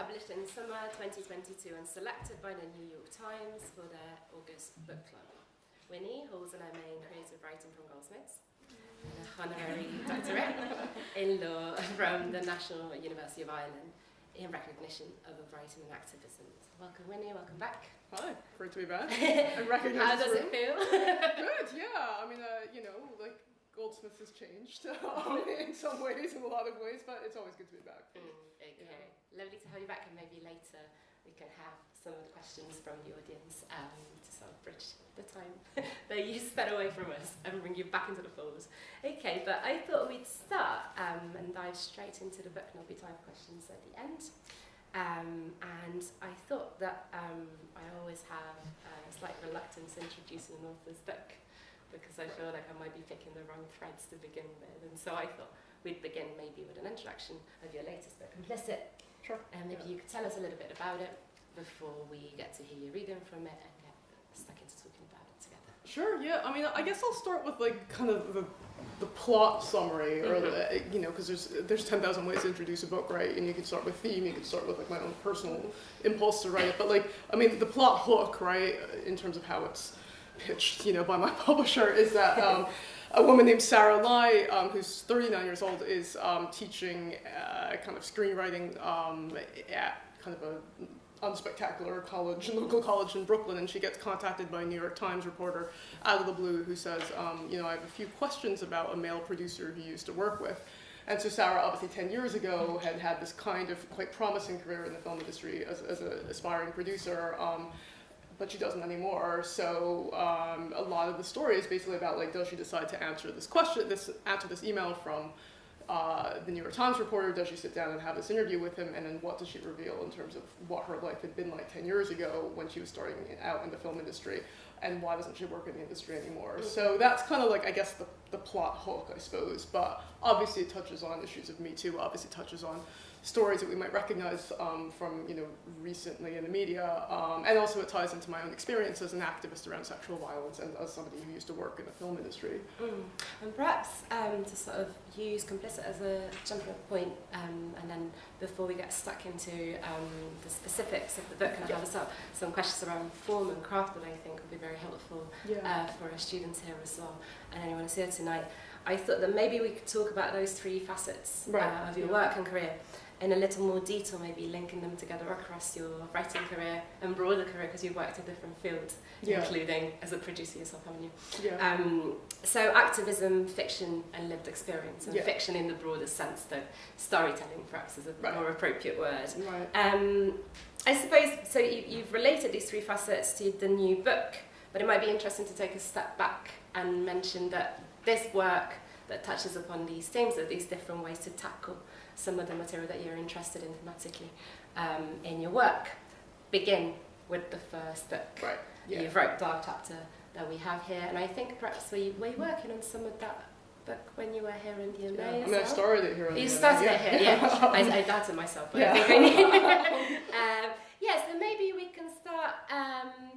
published in summer 2022 and selected by the New York Times for their August book club. Winnie holds an MA in creative writing from Goldsmiths, and an honorary doctorate in law from the National University of Ireland in recognition of writing and activism. Welcome, Winnie. Welcome back. Hi, great to be back. I recognize How does it feel? Good, yeah. I mean, like Goldsmiths has changed in some ways, in a lot of ways, but it's always good to be back. Okay, lovely to have you back, and maybe later we can have some of the questions from the audience to sort of bridge the time that you spent away from us and bring you back into the fold. Okay, but I thought we'd start and dive straight into the book, and there'll be time for questions at the end. And I thought that I always have a slight reluctance introducing an author's book, because I feel like I might be picking the wrong threads to begin with. And so I thought we'd begin maybe with an introduction of your latest book, Complicit. Sure. And maybe you could tell us a little bit about it before we get to hear you reading from it and get stuck into talking about it together. Sure, yeah. I mean, I guess I'll start with like kind of the plot summary, or because there's 10,000 ways to introduce a book, right? And you can start with theme, you can start with like my own personal impulse to write it, but like, I mean, the plot hook, right, in terms of how it's pitched, by my publisher, is that a woman named Sarah Li, who's 39 years old, is teaching kind of screenwriting at kind of a unspectacular local college in Brooklyn, and she gets contacted by a New York Times reporter out of the blue who says, I have a few questions about a male producer he used to work with. And so Sarah, obviously 10 years ago, had this kind of quite promising career in the film industry as an aspiring producer, but she doesn't anymore. So a lot of the story is basically about, like, does she decide to answer this question, answer this email from the New York Times reporter? Does she sit down and have this interview with him? And then what does she reveal in terms of what her life had been like 10 years ago when she was starting out in the film industry? And why doesn't she work in the industry anymore? So that's kind of like, I guess, the plot hook, I suppose. But obviously it touches on issues of Me Too, obviously touches on stories that we might recognize from recently in the media, and also it ties into my own experience as an activist around sexual violence and as somebody who used to work in the film industry. And perhaps to sort of use Complicit as a jumping point, and then before we get stuck into the specifics of the book, and I have some questions around form and craft that I think will be very helpful for our students here as well, and anyone who's here tonight. I thought that maybe we could talk about those three facets of your work and career in a little more detail, maybe linking them together across your writing career and broader career, because you've worked in different fields, including as a producer yourself, haven't you? So activism, fiction, and lived experience, and fiction in the broader sense, though storytelling perhaps is a more appropriate word. I suppose, so you've related these three facets to the new book, but it might be interesting to take a step back and mention that this work that touches upon these themes, or these different ways to tackle some of the material that you're interested in thematically in your work, begin with the first book. You've wrote Dark Chapter that we have here, and I think perhaps were you working on some of that book when you were here in the MA? I mean, I started it here. You started it here, I doubted myself, but I think I need. So maybe we can start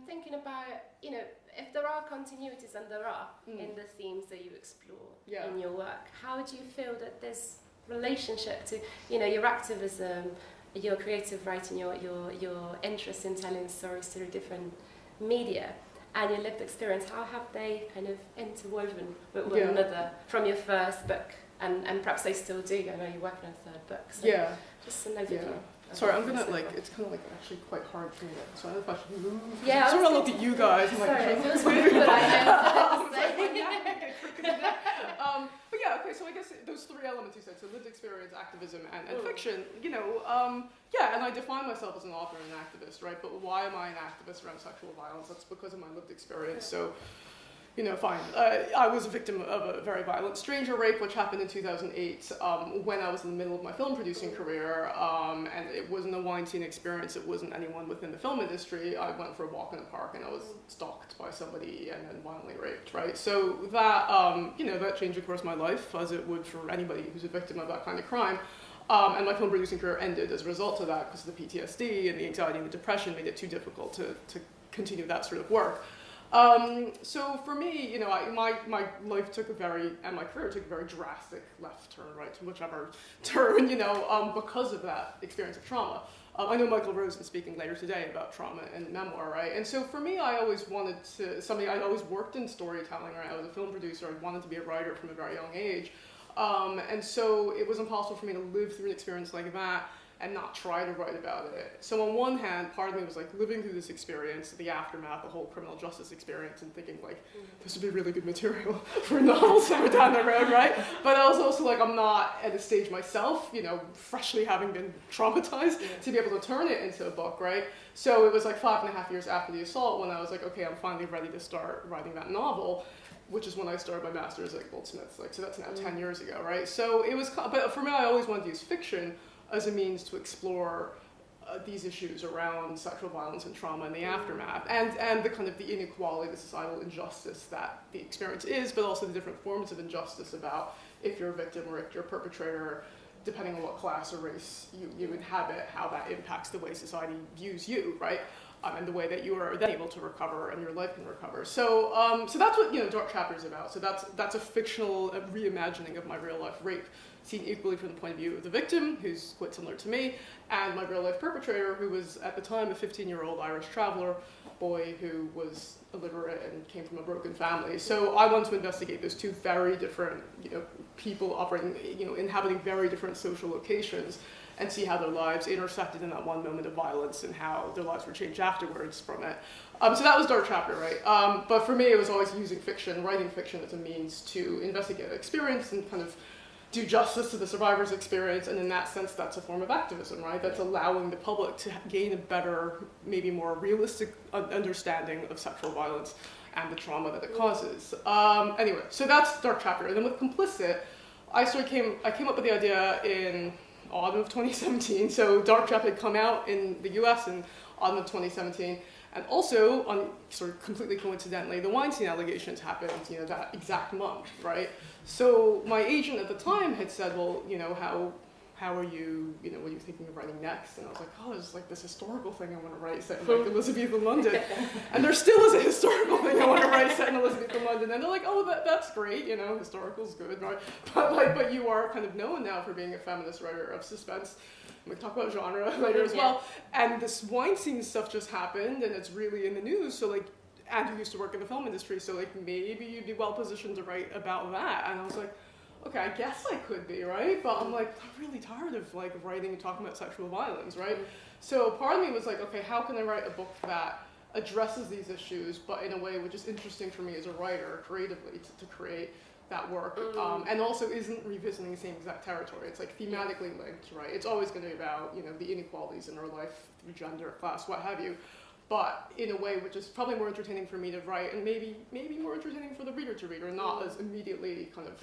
thinking about, if there are continuities, and there are, in the themes that you explore in your work, how do you feel that this relationship to, your activism, your creative writing, your interest in telling stories through different media, and your lived experience, how have they kind of interwoven with one another from your first book, and perhaps they still do? I know you're working on a third book, so just an overview. Sorry, I'm gonna it's kind of like actually quite hard for me to, so I don't know if I should move. Yeah, I sort of look at you guys. I'm sorry, it feels weird, but but yeah, okay, so I guess those three elements you said, so lived experience, activism, and fiction, and I define myself as an author and an activist, right? But why am I an activist around sexual violence? That's because of my lived experience. So, fine. I was a victim of a very violent stranger rape, which happened in 2008 when I was in the middle of my film producing career, and it wasn't a Weinstein experience. It wasn't anyone within the film industry. I went for a walk in the park and I was stalked by somebody and then violently raped, right? So that, that changed, of course, my life, as it would for anybody who's a victim of that kind of crime. And my film producing career ended as a result of that, because the PTSD and the anxiety and the depression made it too difficult to continue that sort of work. So for me, my life took and my career took a very drastic left turn, right, to whichever turn, because of that experience of trauma. I know Michael Rose is speaking later today about trauma and memoir, right? And so for me, I always wanted I'd always worked in storytelling, right? I was a film producer, I wanted to be a writer from a very young age. And so it was impossible for me to live through an experience like that and not try to write about it. So on one hand, part of me was like living through this experience, the aftermath, the whole criminal justice experience, and thinking like, this would be really good material for novels somewhere down the road, right? But I was also like, I'm not at a stage myself, freshly having been traumatized to be able to turn it into a book, right? So it was like 5.5 years after the assault when I was like, okay, I'm finally ready to start writing that novel, which is when I started my master's at Goldsmiths. So that's now 10 years ago, right? So it was, but for me, I always wanted to use fiction as a means to explore these issues around sexual violence and trauma and the aftermath, and the kind of the inequality, the societal injustice that the experience is, but also the different forms of injustice about if you're a victim or if you're a perpetrator, depending on what class or race you inhabit, how that impacts the way society views you, right? And the way that you are then able to recover and your life can recover. So that's what Dark Chapter is about. So that's a fictional reimagining of my real life rape, seen equally from the point of view of the victim, who's quite similar to me, and my real life perpetrator, who was at the time a 15-year-old Irish traveler boy who was illiterate and came from a broken family. So I want to investigate those two very different people operating, inhabiting very different social locations, and see how their lives intersected in that one moment of violence and how their lives were changed afterwards from it. So that was Dark Chapter, right? But for me, it was always using fiction, writing fiction as a means to investigate the experience and kind of do justice to the survivor's experience, and in that sense, that's a form of activism, right? That's allowing the public to gain a better, maybe more realistic understanding of sexual violence and the trauma that it causes. Anyway, so that's Dark Chapter. And then with Complicit, I came up with the idea in autumn of 2017. So Dark Chapter had come out in the US in autumn of 2017. And also, sort of completely coincidentally, the Weinstein allegations happened, that exact month, right? So my agent at the time had said, well, how are you, what are you thinking of writing next? And I was like, oh, there's like this historical thing I want to write set in like Elizabethan London. And there still is a historical thing I want to write set in Elizabethan London. And they're like, oh, that's great, historical's good, right? But you are kind of known now for being a feminist writer of suspense. We can talk about genre later as well. And this Weinstein stuff just happened, and it's really in the news. So Andrew used to work in the film industry, so maybe you'd be well positioned to write about that. And I was like, okay, I guess I could be, right? But I'm like, I'm really tired of writing and talking about sexual violence, right? So part of me was like, okay, how can I write a book that addresses these issues, but in a way which is interesting for me as a writer, creatively, to create that work, and also isn't revisiting the same exact territory. It's thematically linked, right? It's always going to be about the inequalities in our life through gender, class, what have you, but in a way which is probably more entertaining for me to write, and maybe more entertaining for the reader to read, or not as immediately kind of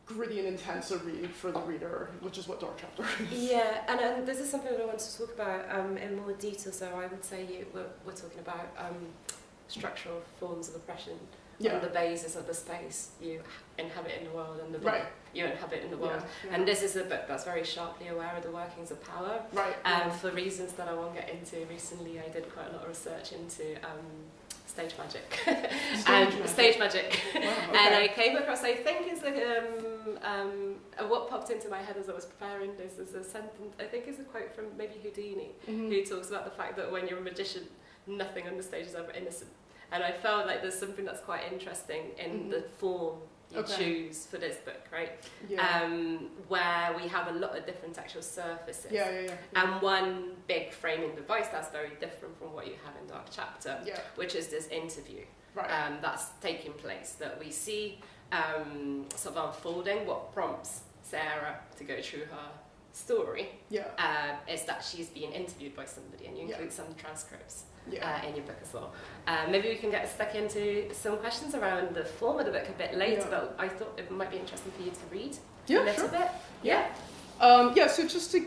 gritty and intense a read for the reader, which is what Dark Chapter is. Yeah, and this is something that I want to talk about in more detail. So I would say we're talking about structural forms of oppression on the basis of the space you inhabit in the world and the book you inhabit in the world. And this is a book that's very sharply aware of the workings of power. For reasons that I won't get into, recently I did quite a lot of research into stage magic. Stage magic. Wow, okay. And I came across, I think is what popped into my head as I was preparing this is a sentence, I think is a quote from maybe Houdini, who talks about the fact that when you're a magician, nothing on the stage is ever innocent. And I felt like there's something that's quite interesting in the form you choose for this book, right? Where we have a lot of different textual surfaces. And one big framing device that's very different from what you have in Dark Chapter, which is this interview that's taking place, that we see sort of unfolding. What prompts Sarah to go through her story is that she's being interviewed by somebody, and you include some transcripts in your book as well. Maybe we can get stuck into some questions around the form of the book a bit later, but I thought it might be interesting for you to read a little bit. So just to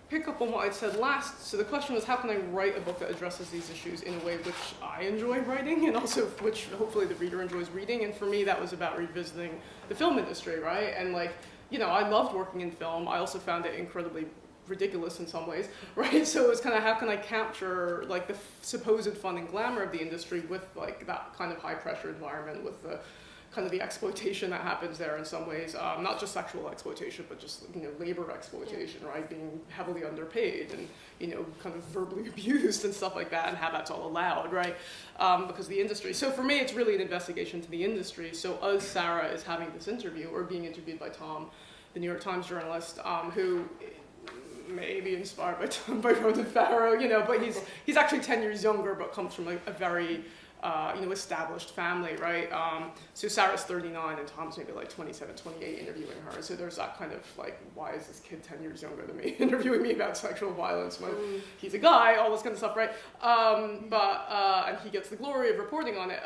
pick up on what I said last, so the question was, how can I write a book that addresses these issues in a way which I enjoy writing, and also which hopefully the reader enjoys reading? And for me, that was about revisiting the film industry, right? And I loved working in film. I also found it incredibly ridiculous in some ways, right? So it was kind of, how can I capture like the supposed fun and glamour of the industry with like that kind of high pressure environment, with the kind of the exploitation that happens there in some ways, not just sexual exploitation, but just, you know, labor exploitation, right? Being heavily underpaid and, you know, kind of verbally abused and stuff like that, and how that's all allowed, right? Because of the industry. So for me, it's really an investigation to the industry. So as Sarah is having this interview, or being interviewed by Tom, the New York Times journalist, who may be inspired by Ronan Farrow, you know, but he's actually 10 years younger, but comes from a very you know, established family, right? So Sarah's 39 and Tom's maybe like 27, 28 interviewing her. So there's that kind of like, why is this kid 10 years younger than me interviewing me about sexual violence when he's a guy, all this kind of stuff, right? And he gets the glory of reporting on it.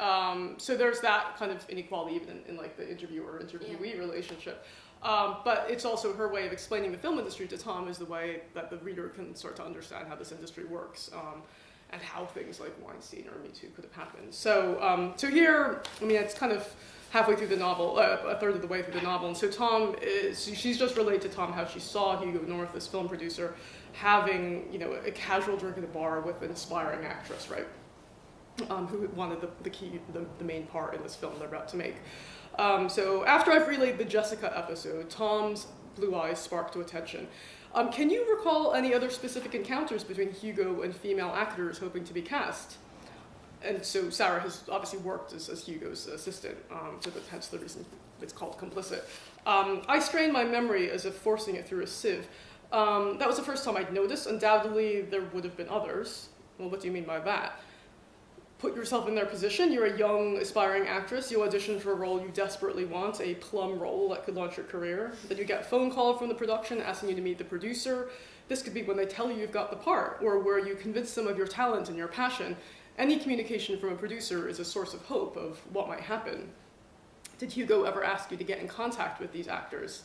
So there's that kind of inequality even in like the interviewer-interviewee relationship. But it's also her way of explaining the film industry to Tom is the way that the reader can start to understand how this industry works. And how things like Weinstein or Me Too could have happened. So, so here, I mean, it's kind of halfway through the novel, a third of the way through the novel, and so she's just relayed to Tom how she saw Hugo North, this film producer, having, you know, a casual drink at a bar with an aspiring actress, right? Who wanted the main part in this film they're about to make. So after I've relayed the Jessica episode, Tom's blue eyes sparked to attention. Can you recall any other specific encounters between Hugo and female actors hoping to be cast? And so Sarah has obviously worked as Hugo's assistant, so hence the reason it's called Complicit. I strained my memory as if forcing it through a sieve. That was the first time I'd noticed. Undoubtedly, there would have been others. Well, what do you mean by that? Put yourself in their position. You're a young, aspiring actress. You audition for a role you desperately want, a plum role that could launch your career. Then you get a phone call from the production asking you to meet the producer. This could be when they tell you you've got the part, or where you convince them of your talent and your passion. Any communication from a producer is a source of hope of what might happen. Did Hugo ever ask you to get in contact with these actors?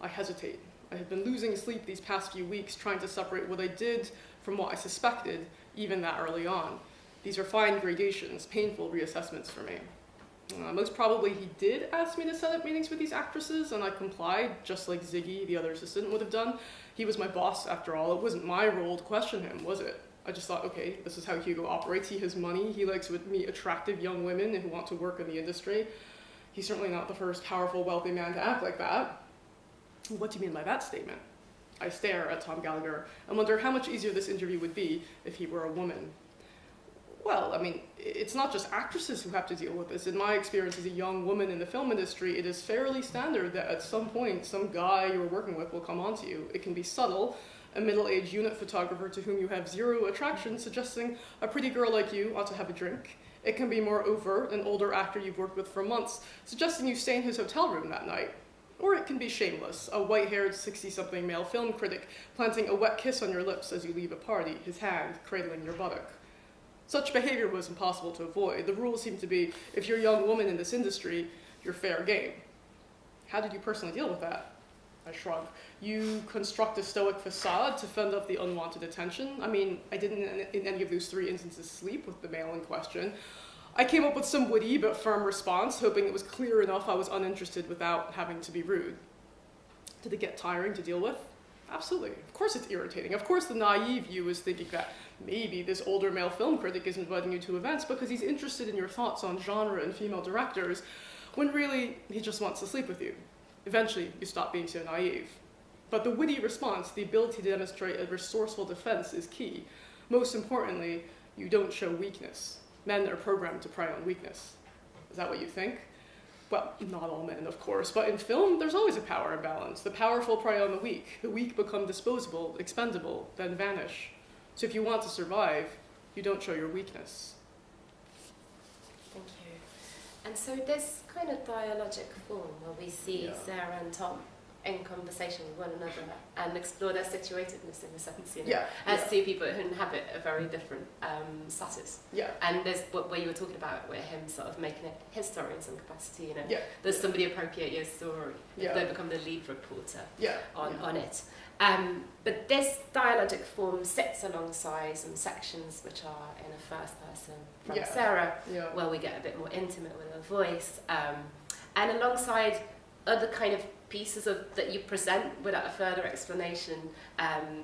I hesitate. I have been losing sleep these past few weeks trying to separate what I did from what I suspected, even that early on. These are fine gradations, painful reassessments for me. Most probably he did ask me to set up meetings with these actresses, and I complied, just like Ziggy, the other assistant, would have done. He was my boss, after all. It wasn't my role to question him, was it? I just thought, okay, this is how Hugo operates. He has money. He likes to meet attractive young women who want to work in the industry. He's certainly not the first powerful, wealthy man to act like that. What do you mean by that statement? I stare at Tom Gallagher and wonder how much easier this interview would be if he were a woman. Well, I mean, it's not just actresses who have to deal with this. In my experience as a young woman in the film industry, it is fairly standard that at some point, some guy you're working with will come onto you. It can be subtle, a middle-aged unit photographer to whom you have zero attraction suggesting a pretty girl like you ought to have a drink. It can be more overt, an older actor you've worked with for months, suggesting you stay in his hotel room that night. Or it can be shameless, a white-haired 60-something male film critic planting a wet kiss on your lips as you leave a party, his hand cradling your buttock. Such behavior was impossible to avoid. The rules seemed to be, if you're a young woman in this industry, you're fair game. How did you personally deal with that? I shrug. You construct a stoic facade to fend off the unwanted attention. I mean, I didn't in any of those 3 instances sleep with the male in question. I came up with some witty but firm response, hoping it was clear enough I was uninterested without having to be rude. Did it get tiring to deal with? Absolutely. Of course it's irritating. Of course the naive you is thinking that maybe this older male film critic is inviting you to events because he's interested in your thoughts on genre and female directors, when really he just wants to sleep with you. Eventually, you stop being so naive. But the witty response, the ability to demonstrate a resourceful defense is key. Most importantly, you don't show weakness. Men are programmed to prey on weakness. Is that what you think? Well, not all men, of course, but in film, there's always a power imbalance. The powerful prey on the weak become disposable, expendable, then vanish. So if you want to survive, you don't show your weakness. Thank you. And so this kind of dialogic form where we see Sarah and Tom in conversation with one another and explore their situatedness in a sense, you know, as two people who inhabit a very different status. Yeah. And there's what you were talking about, where him sort of making it his story in some capacity, you know. Yeah. Does somebody appropriate your story? Yeah. They become the lead reporter on it. But this dialogic form sits alongside some sections which are in a first person from Sarah, where we get a bit more intimate with her voice, and alongside other kind of pieces that you present without a further explanation,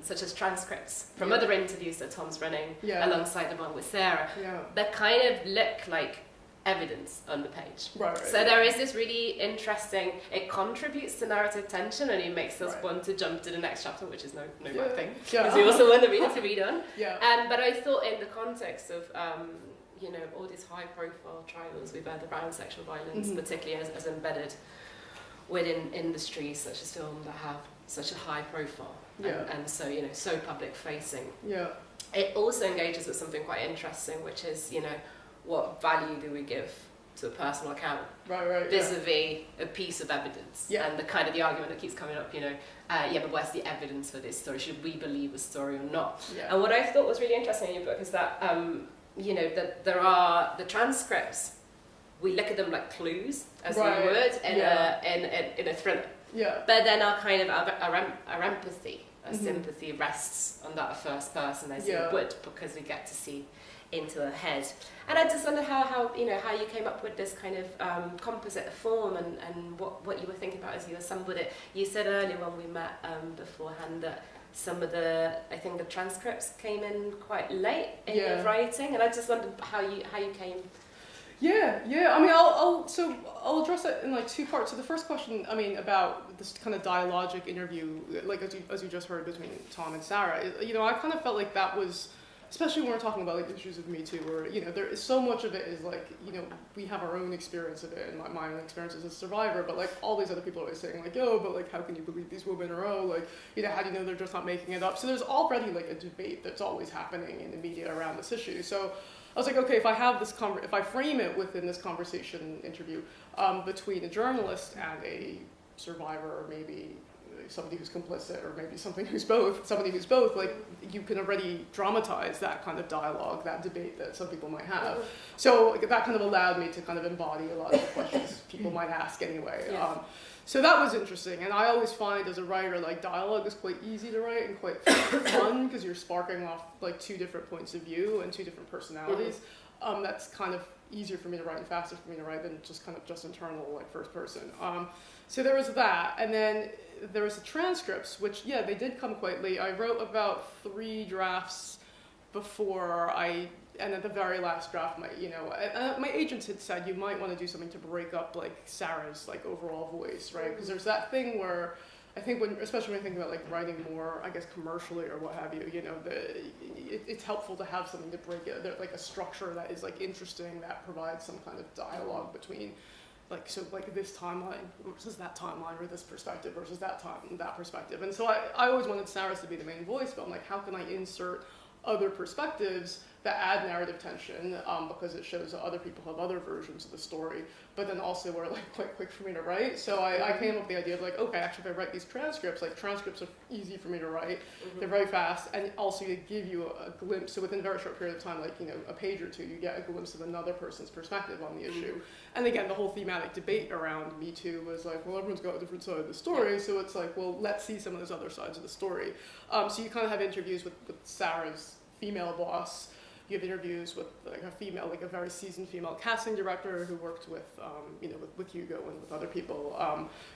such as transcripts from other interviews that Tom's running alongside the one with Sarah, that kind of look like evidence on the page. So there is this really interesting, it contributes to narrative tension, and it makes us want to jump to the next chapter, which is no bad thing, because we also want the reader to read on. But I thought in the context of you know, all these high profile trials we've had around sexual violence, particularly as embedded within industries such as film that have such a high profile and so, you know, so public facing. It also engages with something quite interesting, which is, you know, what value do we give to a personal account vis-a-vis a piece of evidence, and the kind of the argument that keeps coming up, you know, but where's the evidence for this story? Should we believe a story or not? And what I thought was really interesting in your book is that you know, that there are the transcripts, we look at them like clues, as you would in a thriller. But then our kind of our empathy, our sympathy rests on that first person, as you would, because we get to see into her head. And I just wonder how you know, how you came up with this kind of composite form, and what you were thinking about as you assembled it. You said earlier when we met beforehand that some of the, I think the transcripts came in quite late in your writing, and I just wondered how you came. I mean, I'll address it in like two parts. So the first question, I mean, about this kind of dialogic interview, like as you just heard between Tom and Sarah, you know, I kind of felt like that was, especially when we're talking about like issues of Me Too, where, you know, there is so much of it is like, you know, we have our own experience of it, and my own experience as a survivor, but like all these other people are always saying like, oh, but like how can you believe these women, or oh, like, you know, how do you know they're just not making it up? So there's already like a debate that's always happening in the media around this issue. So I was like, okay, if I have this if I frame it within this conversation interview between a journalist and a survivor, or maybe somebody who's complicit, or maybe somebody who's both, like, you can already dramatize that kind of dialogue, that debate that some people might have. So that kind of allowed me to kind of embody a lot of the questions people might ask anyway. So that was interesting, and I always find as a writer, like, dialogue is quite easy to write and quite fun, because you're sparking off like two different points of view and two different personalities. That's kind of easier for me to write and faster for me to write than just kind of just internal, like, first person. So there was that, and then there was the transcripts, which, they did come quite late. I wrote about 3 drafts before and at the very last draft, my agents had said you might want to do something to break up like Sarah's like overall voice, right? Because there's that thing where I think especially when I think about like writing more, I guess, commercially or what have you, it's helpful to have something to break it, like a structure that is like interesting, that provides some kind of dialogue between like this timeline versus that timeline, or this perspective versus that perspective. And so I always wanted Sarah's to be the main voice, but I'm like, how can I insert other perspectives that add narrative tension, because it shows that other people have other versions of the story, but then also were like quite quick for me to write. So I came up with the idea of like, okay, actually if I write these transcripts, like transcripts are easy for me to write, they're very fast, and also they give you a glimpse. So within a very short period of time, like, a page or two, you get a glimpse of another person's perspective on the issue. And again, the whole thematic debate around Me Too was like, well, everyone's got a different side of the story, so it's like, well, let's see some of those other sides of the story. So you kind of have interviews with Sarah's female boss. You have interviews with like a very seasoned female casting director who worked with, with Hugo and with other people.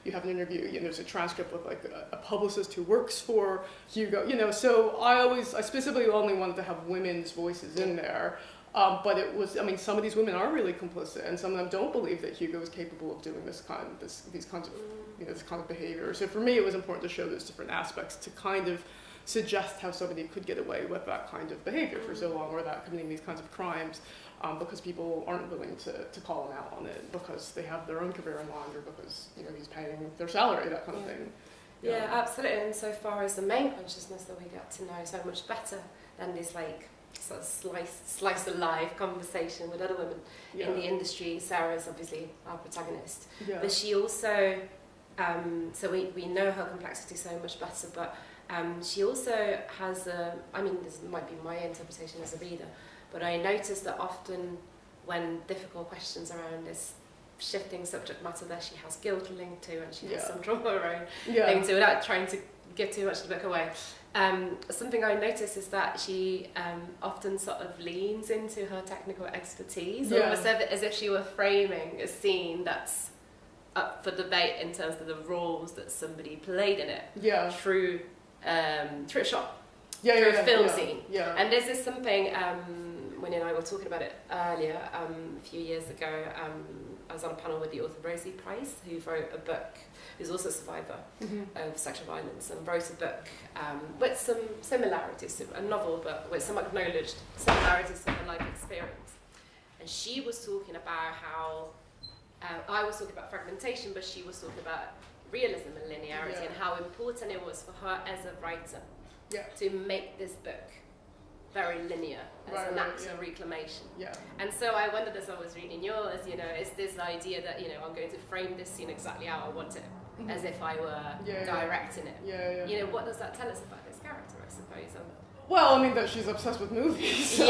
You have an interview, there's a transcript with like a publicist who works for Hugo, so I specifically only wanted to have women's voices in there. But it was, some of these women are really complicit, and some of them don't believe that Hugo is capable of doing this kind of behavior. So for me, it was important to show those different aspects to kind of suggest how somebody could get away with that kind of behavior for so long, or that committing these kinds of crimes, because people aren't willing to call him out on it because they have their own career in mind, or because he's paying their salary, that kind of thing. Yeah, absolutely. And so far as the main consciousness that we get to know so much better than this like sort of slice of life conversation with other women in the industry. Sarah's obviously our protagonist, but she also so we know her complexity so much better, but she also has this might be my interpretation as a reader, but I noticed that often when difficult questions around this shifting subject matter that she has guilt linked to, and she has some trauma of her own linked to, without trying to give too much of the book away. Something I noticed is that she often sort of leans into her technical expertise, almost as if she were framing a scene that's up for debate in terms of the roles that somebody played in it through a shot, through a film scene. Yeah. And this is something, Winnie and I were talking about it earlier, a few years ago. I was on a panel with the author Rosie Price, who wrote a book, who's also a survivor of sexual violence, and wrote a book with some similarities, a novel, but with some acknowledged similarities to her life experience. And she was talking about how, I was talking about fragmentation, but she was talking about realism and linearity and how important it was for her as a writer to make this book very linear as an act of reclamation. And so I wondered, as I was reading yours, is this idea that, I'm going to frame this scene exactly how I want it, as if I were directing it. What does that tell us about this character, I suppose? Well, I mean, that she's obsessed with movies. So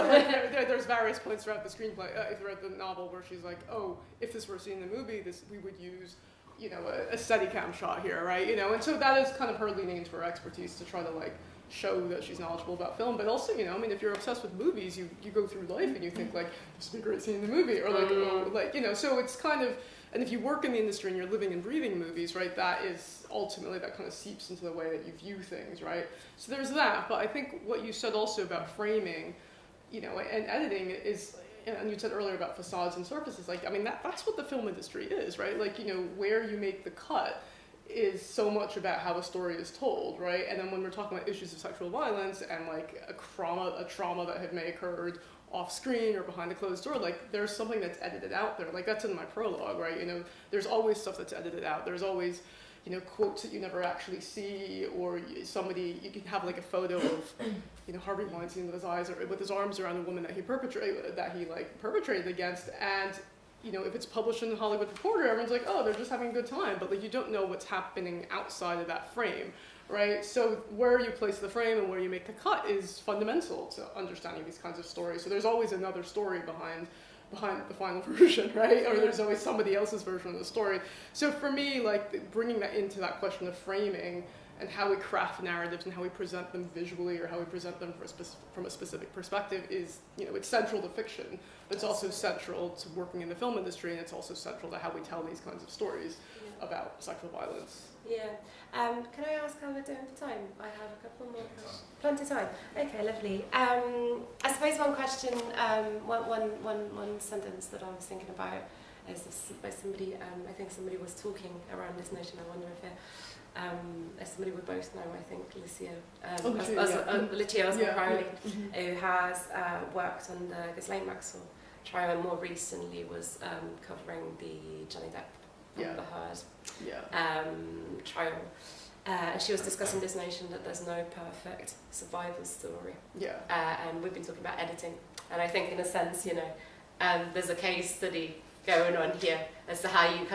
there's various points throughout the screenplay, throughout the novel, where she's like, oh, if this were a scene in the movie, we would use, a Steadicam shot here, right? And so that is kind of her leaning into her expertise to try to show that she's knowledgeable about film. But also, if you're obsessed with movies, you go through life and you think this would be a great scene in the movie, or so it's kind of. And if you work in the industry and you're living and breathing movies, right, that is ultimately, that kind of seeps into the way that you view things, right? So there's that, but I think what you said also about framing, and editing is, and you said earlier about facades and surfaces, that's what the film industry is, right? Where you make the cut is so much about how a story is told, right? And then when we're talking about issues of sexual violence and a trauma that may occurred off screen or behind a closed door, there's something that's edited out there. That's in my prologue, right? There's always stuff that's edited out. There's always, quotes that you never actually see, or you can have a photo of, Harvey Weinstein with his arms around a woman that he perpetrated against, and if it's published in the Hollywood Reporter, everyone's like, oh, they're just having a good time, but you don't know what's happening outside of that frame. Right, so where you place the frame and where you make the cut is fundamental to understanding these kinds of stories. So there's always another story behind the final version, right? Or there's always somebody else's version of the story. So for me, bringing that into that question of framing and how we craft narratives and how we present them visually or how we present them from a specific perspective is, it's central to fiction, but it's also central to working in the film industry, and it's also central to how we tell these kinds of stories about sexual violence. Yeah. Can I ask how we're doing for time? I have a couple more questions. Plenty of time. Okay, lovely. I suppose one question, one sentence that I was thinking about is by somebody, I think somebody was talking around this notion. I wonder if as somebody we both know, I think Lucia Crowley, who has worked on the Ghislaine Maxwell trial and more recently was covering the Johnny Depp Amber Heard trial. And she was discussing this notion that there's no perfect survival story. And we've been talking about editing. And I think in a sense, there's a case study going on here as to how you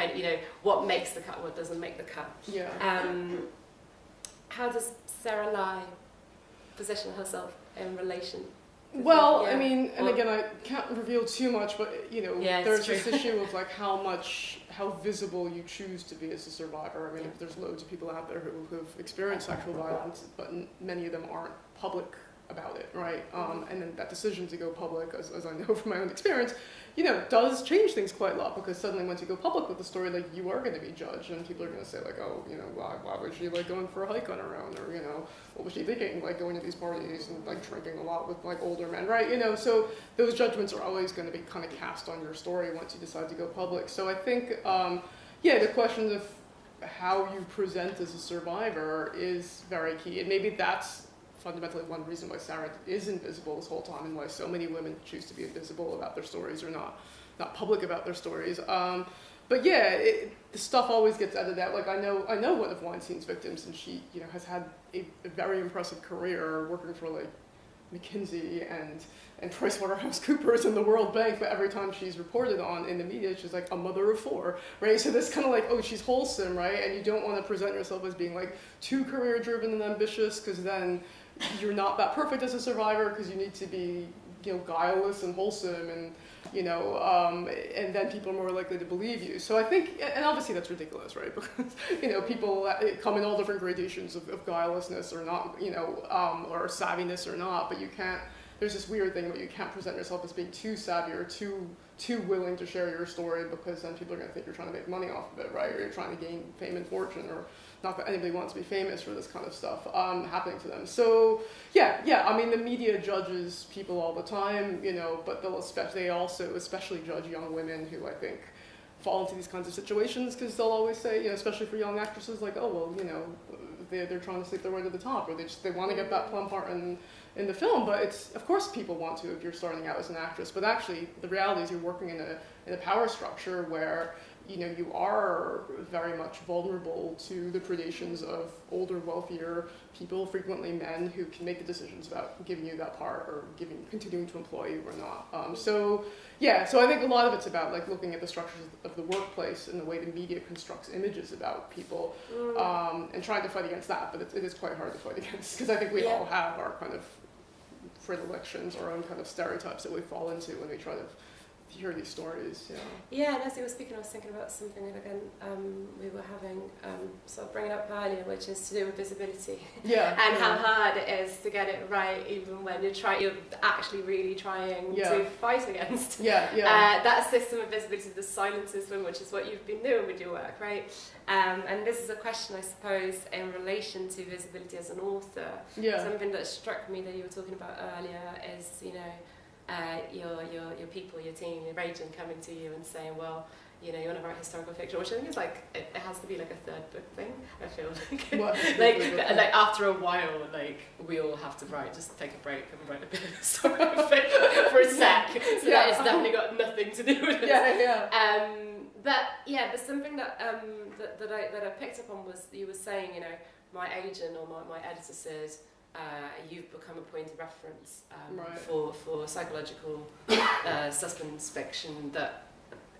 what makes the cut, what doesn't make the cut. How does Sarah Lai position herself in relation? Well, I mean, and again, I can't reveal too much, but there's this issue of how visible you choose to be as a survivor. I mean, there's loads of people out there who've experienced sexual violence, but many of them aren't public about it, right? And then that decision to go public, as I know from my own experience, does change things quite a lot, because suddenly once you go public with the story, you are going to be judged, and people are going to say oh, why was she going for a hike on her own, or what was she thinking, going to these parties and drinking a lot with older men, right? So those judgments are always going to be kind of cast on your story once you decide to go public. So I think, the question of how you present as a survivor is very key, and maybe that's fundamentally one reason why Sarah is invisible this whole time, and why so many women choose to be invisible about their stories or not public about their stories. But the stuff always gets edited out. I know one of Weinstein's victims, and she has had a very impressive career working for McKinsey and PricewaterhouseCoopers and the World Bank, but every time she's reported on in the media, she's a mother of four, right? So this kind of oh, she's wholesome, right? And you don't want to present yourself as being too career-driven and ambitious, because then you're not that perfect as a survivor, because you need to be guileless and wholesome, and and then people are more likely to believe you. So I think, and obviously that's ridiculous, right? Because people come in all different gradations of guilelessness or not, or savviness or not, but you can't there's this weird thing where you can't present yourself as being too savvy or too willing to share your story, because then people are going to think you're trying to make money off of it, right? Or you're trying to gain fame and fortune, or not that anybody wants to be famous for this kind of stuff happening to them. So yeah, I mean, the media judges people all the time, you know, but they also especially judge young women who I think fall into these kinds of situations, because they'll always say, you know, especially for young actresses, like, oh, well, you know, they're trying to sleep their way to the top, or they want to get that plum part in the film. But it's, of course people want to if you're starting out as an actress, but actually the reality is you're working in a power structure where, you know, you are very much vulnerable to the predations of older, wealthier people, frequently men, who can make the decisions about giving you that part or continuing to employ you or not. So I think a lot of it's about like looking at the structures of the workplace and the way the media constructs images about people, and trying to fight against that. But it is quite hard to fight against, because I think we all have our kind of predilections, our own kind of stereotypes that we fall into when we try to hear these stories. Yeah, and as you were speaking, I was thinking about something that again we were having sort of bringing up earlier, which is to do with visibility. And how hard it is to get it right, even when you're actually really trying to fight against that system of visibility, the silent system, which is what you've been doing with your work, right? And this is a question, I suppose, in relation to visibility as an author. Something that struck me that you were talking about earlier is, you know, your people, your team, your agent coming to you and saying, well, you know, you want to write historical fiction, which I think is like, it has to be like a third book thing, I feel like. like after a while, like, we all have to just take a break and write a bit of historical fiction for a sec. So that has definitely got nothing to do with it. But something that I picked up on was, you were saying, you know, my agent or my editor says, you've become a point of reference for psychological suspense fiction that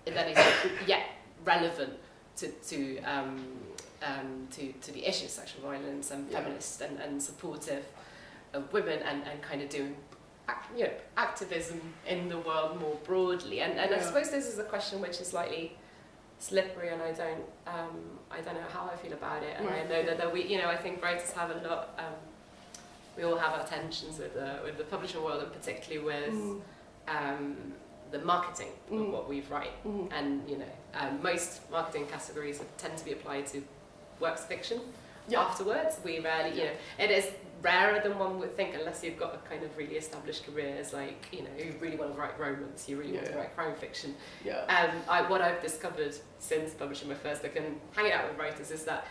is yet relevant to the issue of sexual violence and feminist and supportive of women and kind of doing, you know, activism in the world more broadly. And I suppose this is a question which is slightly slippery, and I don't know how I feel about it. And I know that we, you know, I think writers have a lot. We all have our tensions with the publishing world, and particularly with the marketing of what we write. And, you know, most marketing categories tend to be applied to works of fiction afterwards. We rarely, you know, it is rarer than one would think, unless you've got a kind of really established careers, like, you know, you really want to write romance, you really want to write crime fiction. What I've discovered since publishing my first book and hanging out with writers is that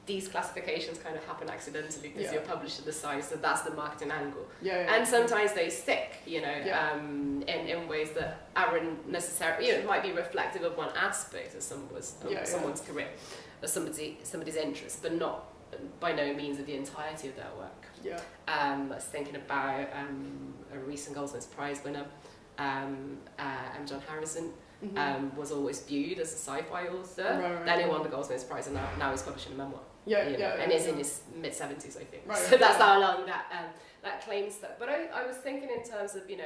these classifications kind of happen accidentally because you're published at the size, so that's the marketing angle. And sometimes they stick, you know, in ways that aren't necessarily, you know, it might be reflective of one aspect of someone's career or somebody's interest, but not by no means of the entirety of their work. I was thinking about a recent Goldsmiths Prize winner, M. John Harrison. Was always viewed as a sci-fi author. Then he won the Goldsmiths Prize, and now he's publishing a memoir. And is in his mid-70s, I think. So that's how long that claim stuck. But I was thinking in terms of, you know,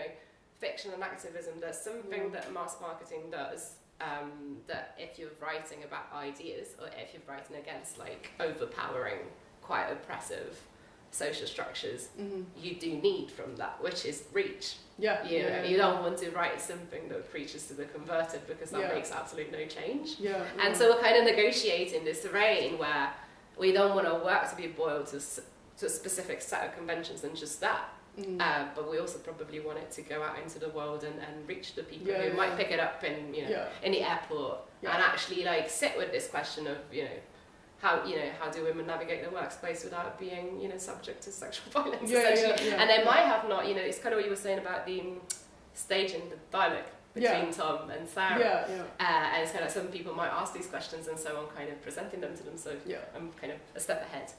fiction and activism. There's something that mass marketing does. That if you're writing about ideas, or if you're writing against like overpowering, quite oppressive social structures, you do need from that, which is reach. You don't want to write something that preaches to the converted, because that makes absolute no change. And so we're kind of negotiating this terrain where we don't want our work to be boiled to a specific set of conventions and just that. But we also probably want it to go out into the world and reach the people who might pick it up in, you know, in the airport and actually like sit with this question of, you know, how do women navigate their workplace without being, you know, subject to sexual violence, essentially. And they might have not, you know, it's kind of what you were saying about the staging the dialogue between Tom and Sarah. And it's kind of, some people might ask these questions, and so I'm kind of presenting them to them, so I'm kind of a step ahead.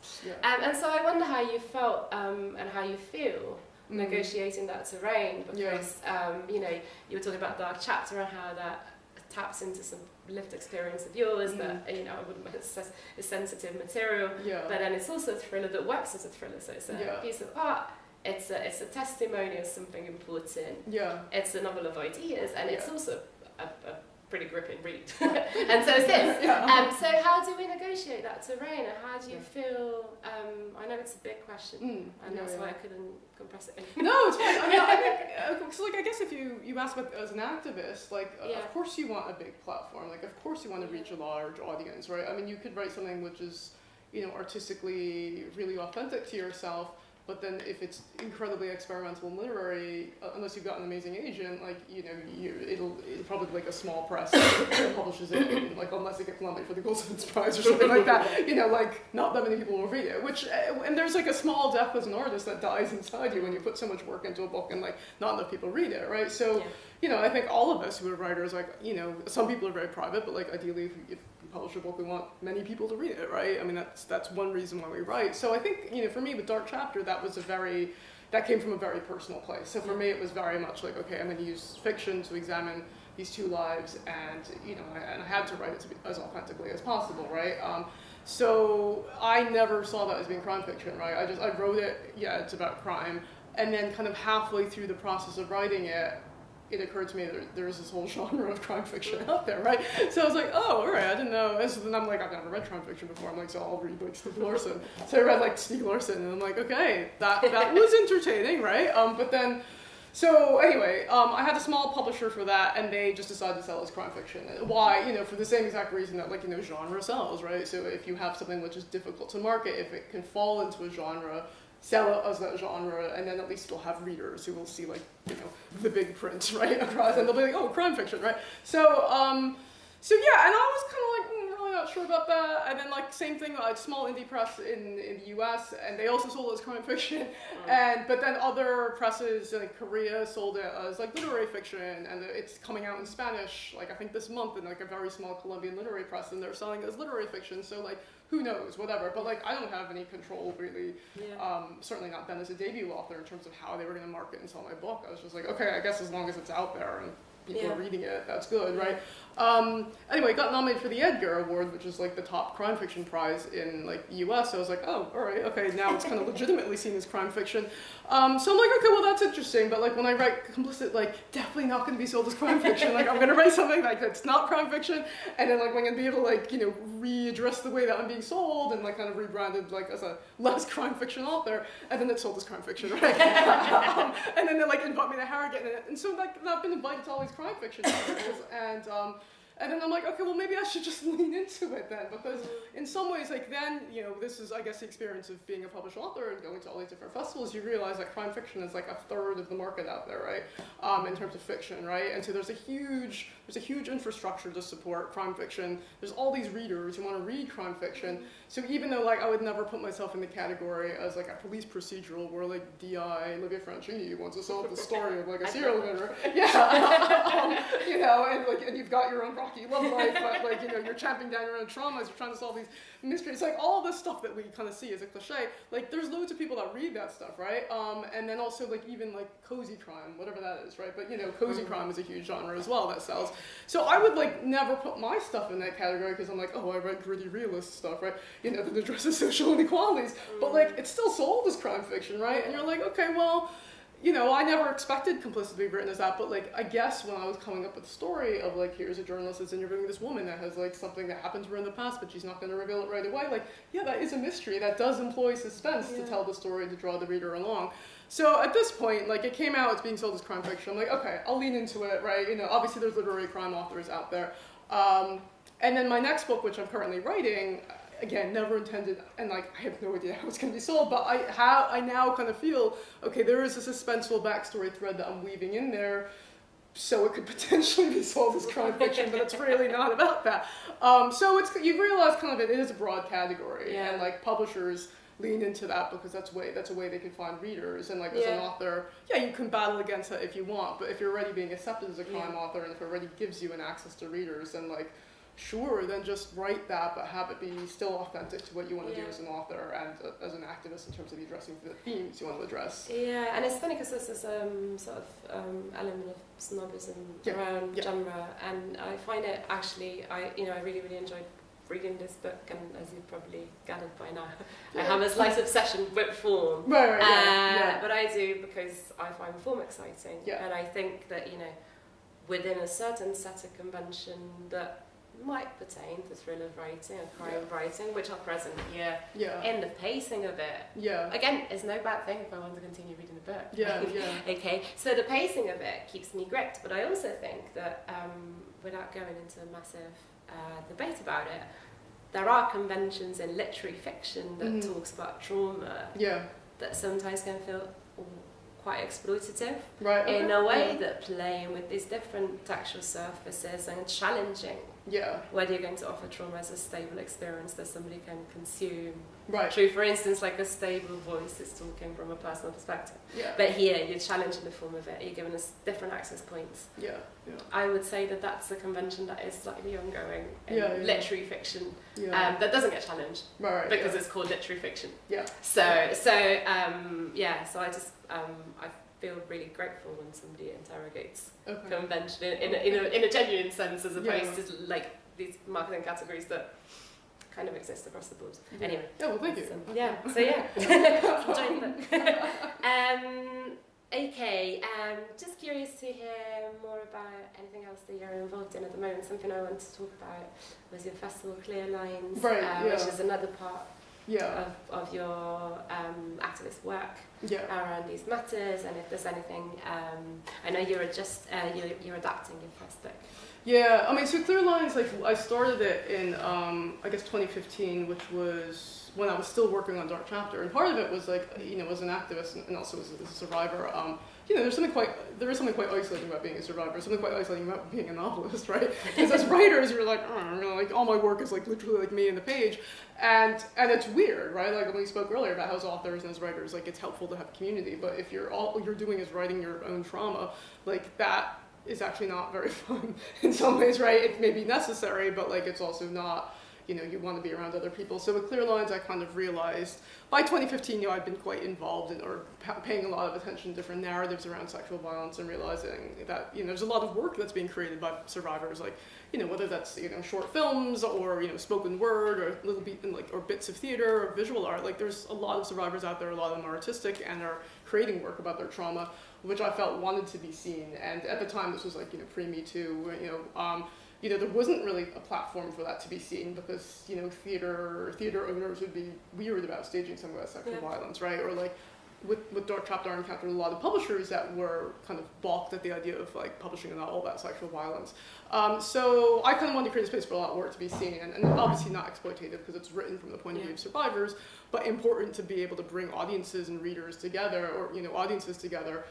And so I wonder how you felt and how you feel negotiating that terrain, because you know, you were talking about Dark Chapter and how that taps into some lived experience of yours that, you know, I wouldn't is sensitive material, but then it's also a thriller that works as a thriller, so it's a piece of art, it's a testimony of something important, it's a novel of ideas, and it's also a pretty gripping read. And so it's this. So how do we negotiate that terrain, and how do you feel, I know it's a big question, and that's why I couldn't compress it in. No, it's fine. I mean, I think, so like, I guess if you ask about as an activist, like, of course you want a big platform, like, of course you want to reach a large audience, right? I mean, you could write something which is, you know, artistically really authentic to yourself, but then if it's incredibly experimental and literary, unless you've got an amazing agent, like, you know, it'll probably be like a small press that publishes it, and, like, unless it gets nominated for the Goldsmiths Prize or something like that, you know, like, not that many people will read it, which, and there's like a small death as an artist that dies inside you when you put so much work into a book and, like, not enough people read it, right? So, you know, I think all of us who are writers, like, you know, some people are very private, but, like, ideally if you publish a book, we want many people to read it, right? I mean, that's one reason why we write. So I think, you know, for me with Dark Chapter, that came from a very personal place. So for me, it was very much like, okay, I'm going to use fiction to examine these two lives, and, you know, and I had to write it to be as authentically as possible, right? So I never saw that as being crime fiction, right? I wrote it, it's about crime, and then kind of halfway through the process of writing it, it occurred to me that there's this whole genre of crime fiction out there, right? So I was like, oh, all right, I didn't know. And so then I'm like, I've never read crime fiction before. I'm like, so I'll read like Stieg Larsson. So I read like Stieg Larsson, and I'm like, okay, that was entertaining, right? But then, so anyway, I had a small publisher for that, and they just decided to sell as crime fiction. Why? You know, for the same exact reason that, like, you know, genre sells, right? So if you have something which is difficult to market, if it can fall into a genre, sell it as that genre, and then at least you'll have readers who will see, like, you know, the big print, right, across, and they'll be like, oh, crime fiction, right? So, so yeah, and I was kind of like, really not sure about that, and then, like, same thing, like, small indie press in the US, and they also sold it as crime fiction, but then other presses in, like, Korea sold it as, like, literary fiction, and it's coming out in Spanish, like, I think this month, in, like, a very small Colombian literary press, and they're selling it as literary fiction, so, like, who knows, whatever, but, like, I don't have any control, really, certainly not then as a debut author in terms of how they were going to market and sell my book. I was just like, okay, I guess as long as it's out there and people are reading it, that's good, right? Anyway, got nominated for the Edgar Award, which is, like, the top crime fiction prize in, like, the US, so I was like, oh, all right, okay, now it's kind of legitimately seen as crime fiction. So I'm like, okay, well, that's interesting, but, like, when I write Complicit, like, definitely not going to be sold as crime fiction, like, I'm going to write something, like, that's not crime fiction, and then, like, I'm going to be able to, like, you know, readdress the way that I'm being sold, and, like, kind of rebranded, like, as a less crime fiction author, and then it's sold as crime fiction, right? And then they, like, invite me to Harrogate, and so, like, I've been invited to all these crime fiction authors, and then I'm like, okay, well, maybe I should just lean into it then, because in some ways, like, then, you know, this is, I guess, the experience of being a published author and going to all these different festivals, you realize that crime fiction is, like, a third of the market out there, right, in terms of fiction, right, and so there's a huge infrastructure to support crime fiction. There's all these readers who want to read crime fiction, so even though, like, I would never put myself in the category as, like, a police procedural where, like, D.I. Livia Franchini wants to solve the story of, like, a serial killer, you know, and, like, and you've got your own rocky love life, but, like, you know, you're champing down your own traumas, you're trying to solve these mysteries, like, all this stuff that we kind of see as a cliche, like, there's loads of people that read that stuff, right, and then also, like, even, like, cozy crime, whatever that is, right, but, you know, cozy crime is a huge genre as well that sells, so I would, like, never put my stuff in that category, because I'm like, oh, I write gritty realist stuff, right, you know, that addresses social inequalities, but, like, it's still sold as crime fiction, right, and you're like, okay, well, you know, I never expected Complicit to be written as that, but, like, I guess when I was coming up with the story of, like, here's a journalist that's interviewing this woman that has, like, something that happened to her in the past, but she's not going to reveal it right away, like, yeah, that is a mystery. That does employ suspense to tell the story, to draw the reader along. So at this point, like, it came out, it's being sold as crime fiction. I'm like, okay, I'll lean into it, right? You know, obviously there's literary crime authors out there. And then my next book, which I'm currently writing, again, never intended, and, like, I have no idea how it's going to be sold, but I now kind of feel, okay, there is a suspenseful backstory thread that I'm weaving in there, so it could potentially be sold as crime fiction, but it's really not about that. So you realize kind of it is a broad category, and, like, publishers lean into that because that's a way they can find readers, and, like, as an author, you can battle against it if you want, but if you're already being accepted as a crime author, and if it already gives you an access to readers, then, like, sure, then just write that, but have it be still authentic to what you want to do as an author and as an activist in terms of addressing the themes you want to address. Yeah, and it's funny because there's this sort of element of snobism around genre, and I find it actually, I really, really enjoyed reading this book, and as you've probably gathered by now, I have a slight obsession with form. But I do because I find form exciting, and I think that, you know, within a certain set of convention that might pertain to thriller writing and crime writing, which are present here in the pacing of it. Yeah. Again, it's no bad thing if I want to continue reading the book. Yeah, yeah. Okay, so the pacing of it keeps me gripped, but I also think that without going into a massive debate about it, there are conventions in literary fiction that talks about trauma that sometimes can feel quite exploitative in a way that playing with these different textual surfaces and challenging whether you're going to offer trauma as a stable experience that somebody can consume. True, for instance, like a stable voice is talking from a personal perspective. But here, you're challenging the form of it, you're giving us different access points. I would say that that's a convention that is slightly ongoing in literary fiction that doesn't get challenged because it's called literary fiction. So I just I feel really grateful when somebody interrogates convention in a genuine sense, as opposed to like these marketing categories that kind of exist across the board. Anyway. Yeah, well, thank you. Enjoying the book. Okay, just curious to hear more about anything else that you're involved in at the moment. Something I wanted to talk about was your festival Clear Lines, which is another part of your activist work around these matters, and if there's anything, I know you're adapting your first book. Yeah, I mean, so Clear Lines, like, I started it in, I guess 2015, which was when I was still working on Dark Chapter, and part of it was like, you know, as an activist and also as a survivor, you know, there is something quite isolating about being a survivor, something quite isolating about being a novelist, right? Because as writers, you're like, you know, like all my work is like literally like me and the page, and it's weird, right? Like when we spoke earlier about how as authors and as writers, like it's helpful to have a community, but if all you're doing is writing your own trauma, like that is actually not very fun in some ways, right? It may be necessary, but like it's also not, you know, you want to be around other people. So with Clear Lines, I kind of realized, by 2015, you know, I'd been quite involved in, or paying a lot of attention to different narratives around sexual violence, and realizing that, you know, there's a lot of work that's being created by survivors, like, you know, whether that's, you know, short films or, you know, spoken word or little or bits of theater or visual art. Like there's a lot of survivors out there, a lot of them are artistic and are creating work about their trauma, which I felt wanted to be seen. And at the time, this was like, you know, pre-Me Too, you know, there wasn't really a platform for that to be seen because, you know, theater owners would be weird about staging some of that sexual violence, right? Or like with Dark Chapter, I encountered a lot of publishers that were kind of balked at the idea of like publishing a novel about sexual violence. So I kind of wanted to create a space for a lot of work to be seen, and obviously not exploitative because it's written from the point of view of survivors, but important to be able to bring audiences and readers together, or, you know, audiences together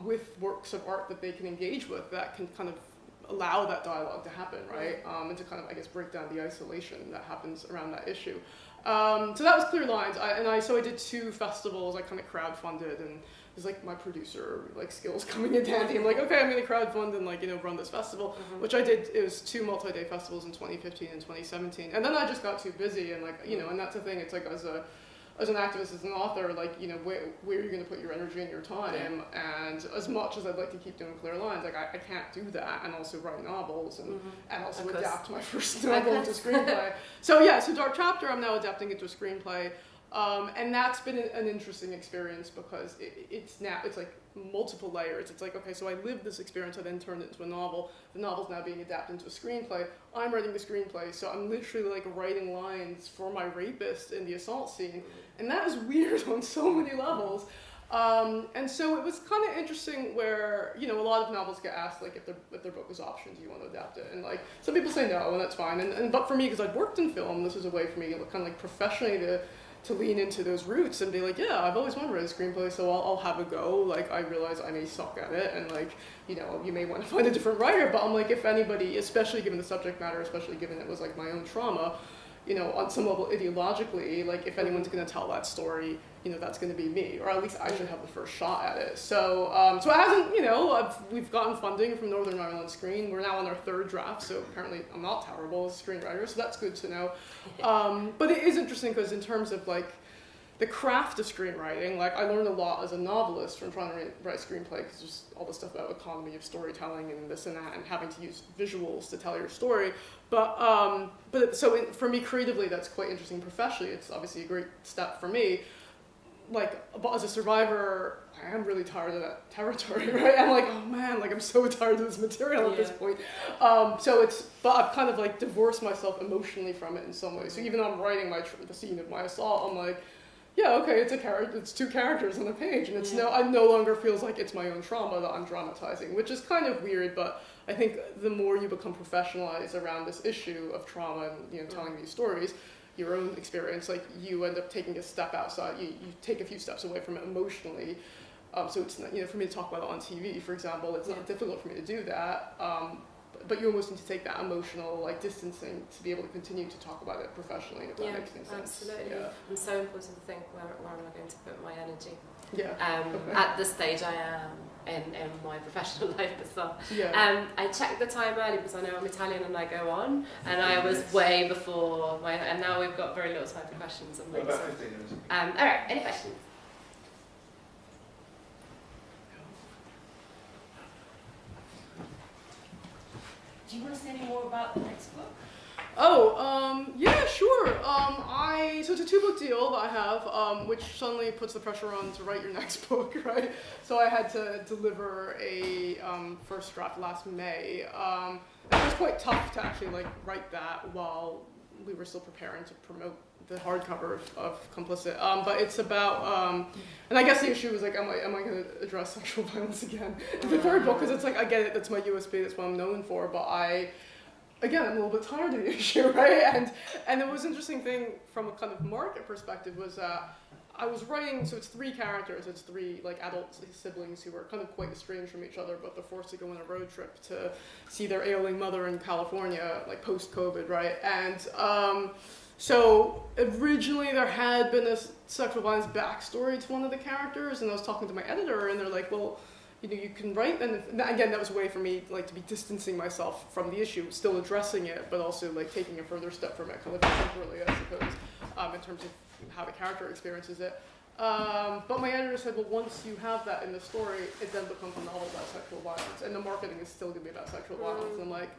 with works of art that they can engage with, that can kind of allow that dialogue to happen, right? And to kind of, I guess, break down the isolation that happens around that issue. So that was Clear Lines. So I did 2 festivals. I kind of crowdfunded, and it was like my producer like skills coming in handy. I'm like, okay, I'm going to crowdfund and like, you know, run this festival, which I did. It was 2 multi-day festivals in 2015 and 2017, and then I just got too busy, and like, you know, and that's the thing. It's like as an activist, as an author, like, you know, where are you going to put your energy and your time? And as much as I'd like to keep doing Clear Lines, like I can't do that and also write novels and also adapt my first novel into screenplay. So Dark Chapter, I'm now adapting it to a screenplay. And that's been an interesting experience because it's like multiple layers. It's like, okay, so I lived this experience, I then turned it into a novel. The novel's now being adapted into a screenplay. I'm writing the screenplay, so I'm literally like writing lines for my rapist in the assault scene. And that is weird on so many levels. And so it was kind of interesting where, you know, a lot of novels get asked, like, if their book is optioned, do you want to adapt it? And like, some people say no, and that's fine. But for me, because I'd worked in film, this was a way for me, kind of like professionally to lean into those roots and be like, yeah, I've always wanted to write a screenplay, so I'll have a go. Like, I realize I may suck at it, and like, you know, you may want to find a different writer, but I'm like, if anybody, especially given the subject matter, especially given it was like my own trauma, you know, on some level ideologically, like if anyone's going to tell that story, you know, that's going to be me, or at least I should have the first shot at it. So it hasn't, you know, we've gotten funding from Northern Ireland Screen. We're now on our 3rd draft, so apparently I'm not terrible as a screenwriter, so that's good to know. But it is interesting because in terms of like the craft of screenwriting, like I learned a lot as a novelist from trying to write a screenplay, because there's all this stuff about economy of storytelling and this and that, and having to use visuals to tell your story. But for me creatively, that's quite interesting. Professionally, it's obviously a great step for me. but as a survivor, I am really tired of that territory, right? I'm like, oh man, like I'm so tired of this material at this point. But I've kind of like divorced myself emotionally from it in some way. So even though I'm writing the scene of my assault, I'm like, yeah, okay, it's a character, it's two characters on the page, and I no longer feels like it's my own trauma that I'm dramatizing, which is kind of weird, but I think the more you become professionalized around this issue of trauma and, telling these stories, your own experience, like you end up taking a step outside, you take a few steps away from it emotionally. So it's not, for me to talk about it on TV, for example, it's not difficult for me to do that. But you almost need to take that emotional distancing to be able to continue to talk about it professionally, if that makes any sense. Absolutely. Yeah. And so important to think, where am I going to put my energy? Yeah. At the stage I am in my professional life as well. Yeah. I checked the time early because I know I'm Italian and I go on, and I was way before and now we've got very little time for questions. About 15 minutes. All right, any questions? Do you want to say any more about the next book? Yeah, sure. So it's a 2-book deal that I have, which suddenly puts the pressure on to write your next book, right? So I had to deliver a first draft last May. It was quite tough to actually write that while we were still preparing to promote the hardcover of Complicit. But it's about, and I guess the issue was am I going to address sexual violence again? The third book, because it's I get it, that's my USP, that's what I'm known for, but I'm a little bit tired of the issue, right? And the most interesting thing from a kind of market perspective was I was writing, so it's 3 characters, it's 3 adult siblings who are kind of quite estranged from each other, but they're forced to go on a road trip to see their ailing mother in California, post-COVID, right? And so originally there had been a sexual violence backstory to one of the characters, and I was talking to my editor, and they're like, well, you can write, and again, that was a way for me to be distancing myself from the issue, still addressing it, but also taking a further step from it, kind of temporarily, I suppose, in terms of how the character experiences it. But my editor said, well, once you have that in the story, it then becomes a novel about sexual violence, and the marketing is still going to be about sexual violence. And I'm like,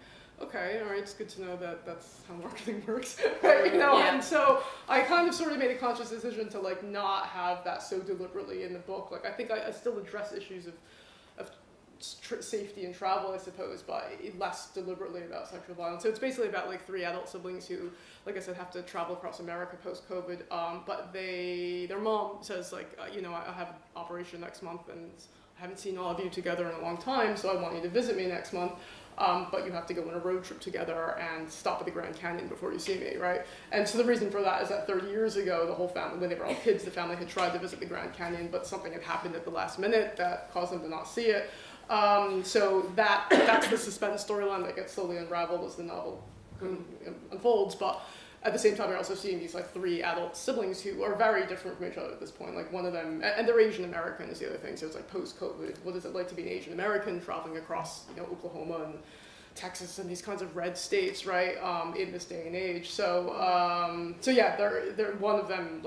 okay, all right, it's good to know that that's how marketing works, right? And so I kind of sort of made a conscious decision to not have that so deliberately in the book. I think I still address issues of safety and travel, I suppose, but less deliberately about sexual violence. So it's basically about 3 adult siblings who, like I said, have to travel across America post-COVID, but their mom says I have an operation next month and I haven't seen all of you together in a long time, so I want you to visit me next month. But you have to go on a road trip together and stop at the Grand Canyon before you see me, right? And so the reason for that is that 30 years ago, the whole family, when they were all kids, the family had tried to visit the Grand Canyon, but something had happened at the last minute that caused them to not see it. So that's the suspense storyline that gets slowly unraveled as the novel unfolds. But at the same time, you're also seeing these 3 adult siblings who are very different from each other at this point. One of them, and they're Asian American is the other thing. So it's post-COVID, what is it like to be an Asian American traveling across Oklahoma and Texas and these kinds of red states, right? In this day and age. So yeah, they're one of them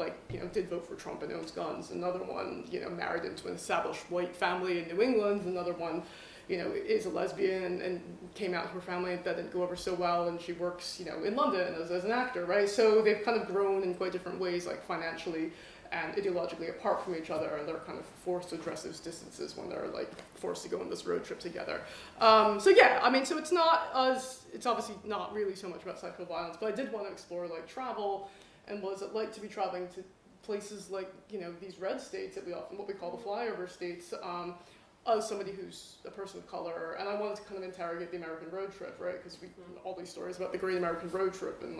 did vote for Trump and owns guns. Another one married into an established white family in New England. Another one is a lesbian and came out to her family. That didn't go over so well, and she works, in London as an actor, right? So they've kind of grown in quite different ways, financially and ideologically apart from each other, and they're kind of forced to address those distances when they're forced to go on this road trip together. So yeah, so it's obviously not really so much about sexual violence, but I did want to explore travel and what is it like to be traveling to places these red states that what we call the flyover states, as somebody who's a person of color, and I wanted to kind of interrogate the American road trip, right? Because all these stories about the Great American Road Trip and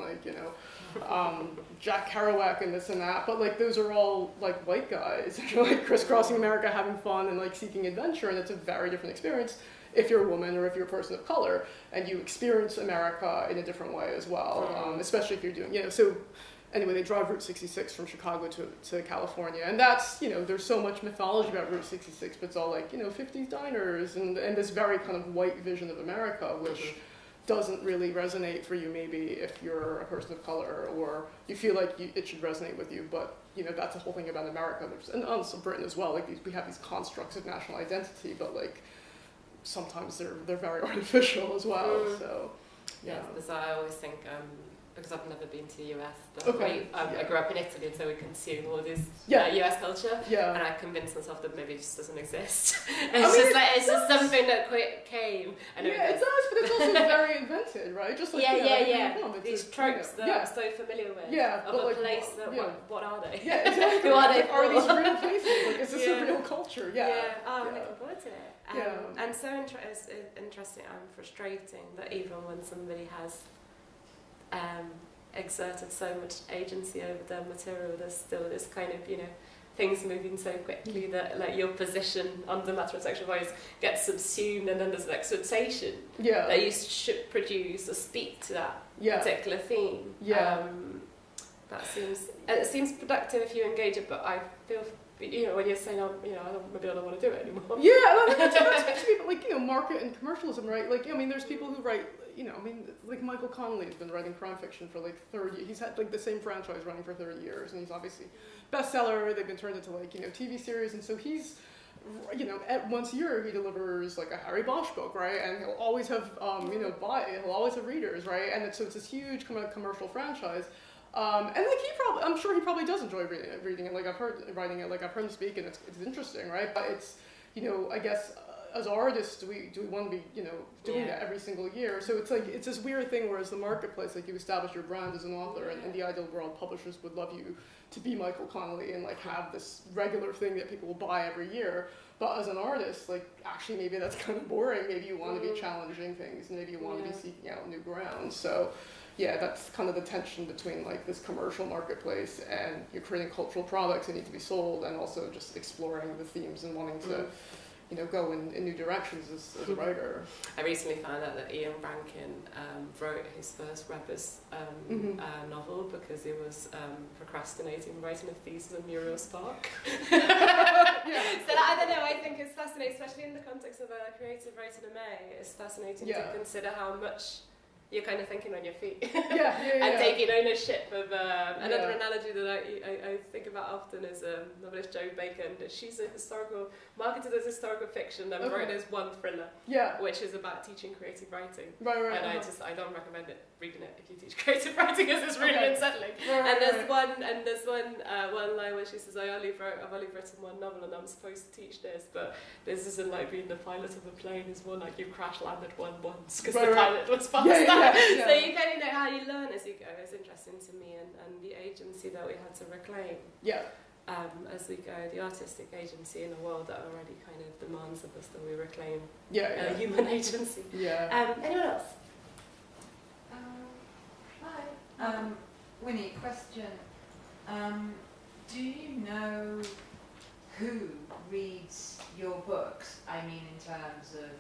Jack Kerouac and this and that, but those are all white guys, crisscrossing America, having fun and seeking adventure, and it's a very different experience if you're a woman or if you're a person of color, and you experience America in a different way as well, especially if you're doing, so. Anyway, they drive Route 66 from Chicago to California, and that's, there's so much mythology about Route 66, but it's all 50s diners and this very kind of white vision of America, which doesn't really resonate for you maybe if you're a person of color, or you feel like it should resonate with you, but, that's the whole thing about America, and also Britain as well, we have these constructs of national identity, but, sometimes they're very artificial as well, so, yeah. Because I always think, because I've never been to the US, but Okay. I grew up in Italy, and so we consume all this Yeah. US culture. Yeah. And I convinced myself that maybe it just doesn't exist. It It's just something that came. And Yeah, it does, but it's also very invented, right? Just like These tropes that I'm so familiar with. Yeah, of but a like, place that yeah. What are they? Yeah, exactly. Who are they Are these for? real places? Like, is this Yeah. a real culture? Yeah. Oh, I'm Yeah. looking forward to it. Yeah. And so it's interesting and frustrating that even when somebody has exerted so much agency over their material, there's still this kind of, things moving so quickly that like your position on the matter of sexual violence gets subsumed, and then there's an expectation that you should produce or speak to that particular theme. That seems productive if you engage it, but I feel when you're saying maybe I don't want to do it anymore. That's me, but like market and commercialism, right? Like there's people who write like Michael Connelly has been writing crime fiction for like 30 years. He's had like the same franchise running for 30 years, and he's obviously bestseller. They've been turned into like TV series, and so he's at once a year he delivers like a Harry Bosch book, right? And he'll always have he'll always have readers, right? And so it's this huge commercial franchise. And like I'm sure he probably does enjoy reading it. Like I've heard writing it, like I've heard him speak, and it's interesting, right? But it's I guess as artists, do we want to be doing that every single year? So it's like it's this weird thing. Whereas the marketplace, like you establish your brand as an author, and in the ideal world, publishers would love you to be Michael Connelly and like have this regular thing that people will buy every year. But as an artist, like actually maybe that's kind of boring. Maybe you want to be challenging things, and maybe you want to be seeking out new ground. So. Yeah, that's kind of the tension between like this commercial marketplace and you're creating cultural products that need to be sold, and also just exploring the themes and wanting to, go in new directions as a writer. I recently found out that Ian Rankin wrote his first Rebus novel because he was procrastinating writing a thesis on Muriel Spark. So I don't know, I think it's fascinating, especially in the context of a creative writer in May. It's fascinating to consider how much you're kind of thinking on your feet and taking ownership of another analogy that I think about often is novelist Jo Bacon. She's marketed as historical fiction and wrote as one thriller, which is about teaching creative writing. Right. And I don't recommend reading it if you teach creative writing, because it's really unsettling. There's one line where she says, I've only written one novel and I'm supposed to teach this, but this isn't like being the pilot of a plane. It's more like you've crash landed once because the pilot was fast. So you kind of know how you learn as you go. It's interesting to me, and the agency that we had to reclaim as we go, the artistic agency in a world that already kind of demands of us that we reclaim human agency. Anyone else? Hi. Winnie, question. Do you know who reads your books? I mean, in terms of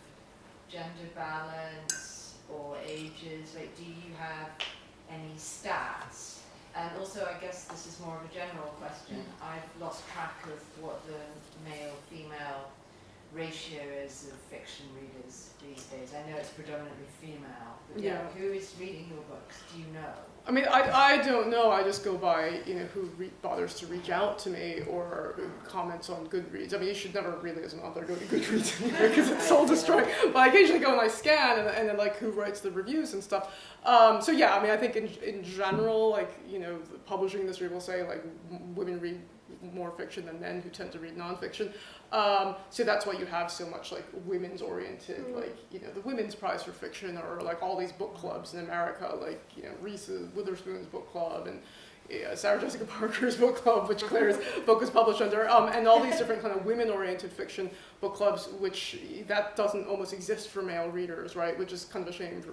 gender balance or ages, like do you have any stats? And also, I guess this is more of a general question. I've lost track of what the male-female ratio is of fiction readers these days. I know it's predominantly female, but who is reading your books? Do you know? I mean, I don't know. I just go by, who bothers to reach out to me or comments on Goodreads. I mean, you should never really, as an author, go to Goodreads because it's soul destroying. But I occasionally go and I scan and then like who writes the reviews and stuff. So yeah, I mean, I think in general, like, the publishing industry will say like women read more fiction than men who tend to read nonfiction. So that's why you have so much like women's oriented, like, the Women's Prize for Fiction, or like all these book clubs in America, like, Reese Witherspoon's book club, and Sarah Jessica Parker's book club, which Claire's book was published under, and all these different kind of women-oriented fiction book clubs, which that doesn't almost exist for male readers, right? Which is kind of a shame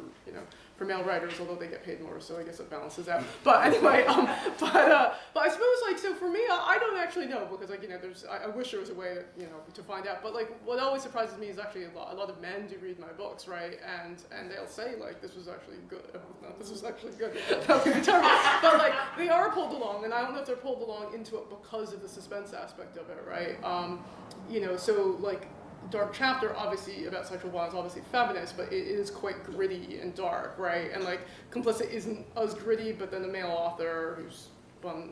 for male writers, although they get paid more, so I guess it balances out. But anyway, but I suppose like, so for me, I don't actually know, because like, I wish there was a way that, to find out. But like, what always surprises me is actually a lot of men do read my books, right? And they'll say like, this was actually good. No, this was actually good. That would be terrible. But like, they are pulled along, and I don't know if they're pulled along into it because of the suspense aspect of it, right? So like, Dark Chapter, obviously about sexual violence, obviously feminist, but it is quite gritty and dark, right? And like, Complicit isn't as gritty, but then the male author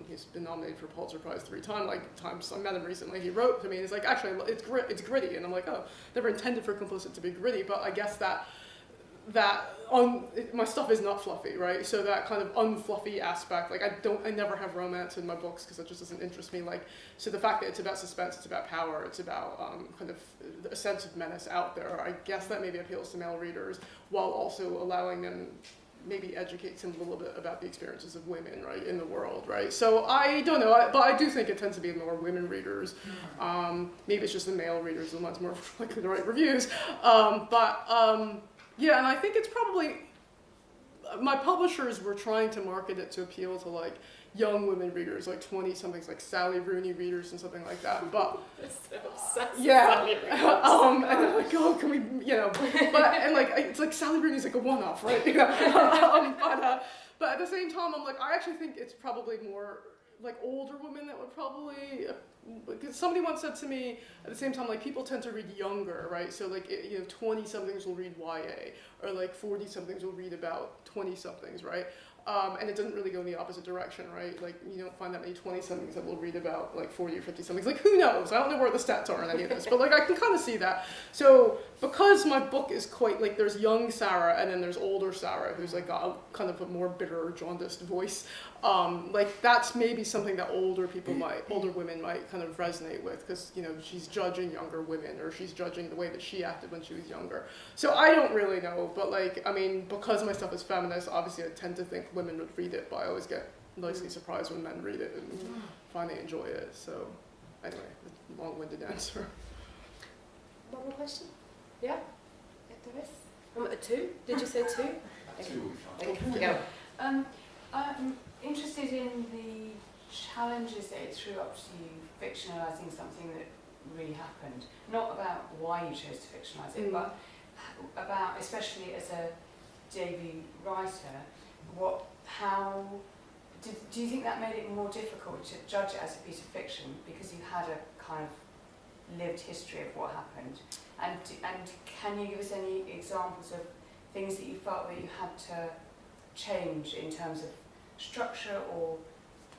he's been nominated for Pulitzer Prize 3 times. I met him recently. He wrote to me and he's like, actually, it's gritty, and I'm like, oh, never intended for Complicit to be gritty, but I guess that my stuff is not fluffy, right? So that kind of unfluffy aspect, like I never have romance in my books because it just doesn't interest me. Like, so the fact that it's about suspense, it's about power, it's about kind of a sense of menace out there, I guess that maybe appeals to male readers while also allowing them, maybe educates them a little bit about the experiences of women, right, in the world, right? So I don't know, but I do think it tends to be more women readers. Maybe it's just the male readers, the ones more likely to write reviews. Yeah, and I think it's probably, my publishers were trying to market it to appeal to like young women readers, like 20-somethings, like Sally Rooney readers and something like that. But so obsessed yeah, with Sally Rooney. and they're like, oh, can we, but and like it's like Sally Rooney's like a one-off, right? But at the same time, I'm like, I actually think it's probably more like older women that would probably. Because somebody once said to me, at the same time, like people tend to read younger, right? So like 20-somethings will read YA, or like 40-somethings will read about 20-somethings, right? And it doesn't really go in the opposite direction, right? Like you don't find that many 20-somethings that will read about like 40 or 50-somethings. Like who knows? I don't know where the stats are in any of this, but like I can kind of see that. So because my book is quite like there's young Sarah and then there's older Sarah who's like got a kind of a more bitter, jaundiced voice. Like that's maybe something that older women might kind of resonate with because she's judging younger women or she's judging the way that she acted when she was younger. So I don't really know, but like I mean because my stuff is feminist, obviously I tend to think women would read it, but I always get nicely surprised when men read it and find they enjoy it. So anyway, long-winded answer. One more question? Yeah? If there is? Two? Did you say two? Two. Okay, go. I'm interested in the challenges that it threw up to you fictionalising something that really happened. Not about why you chose to fictionalise it, but about, especially as a debut writer, do you think that made it more difficult to judge it as a piece of fiction because you had a kind of lived history of what happened? And can you give us any examples of things that you felt that you had to change in terms of structure or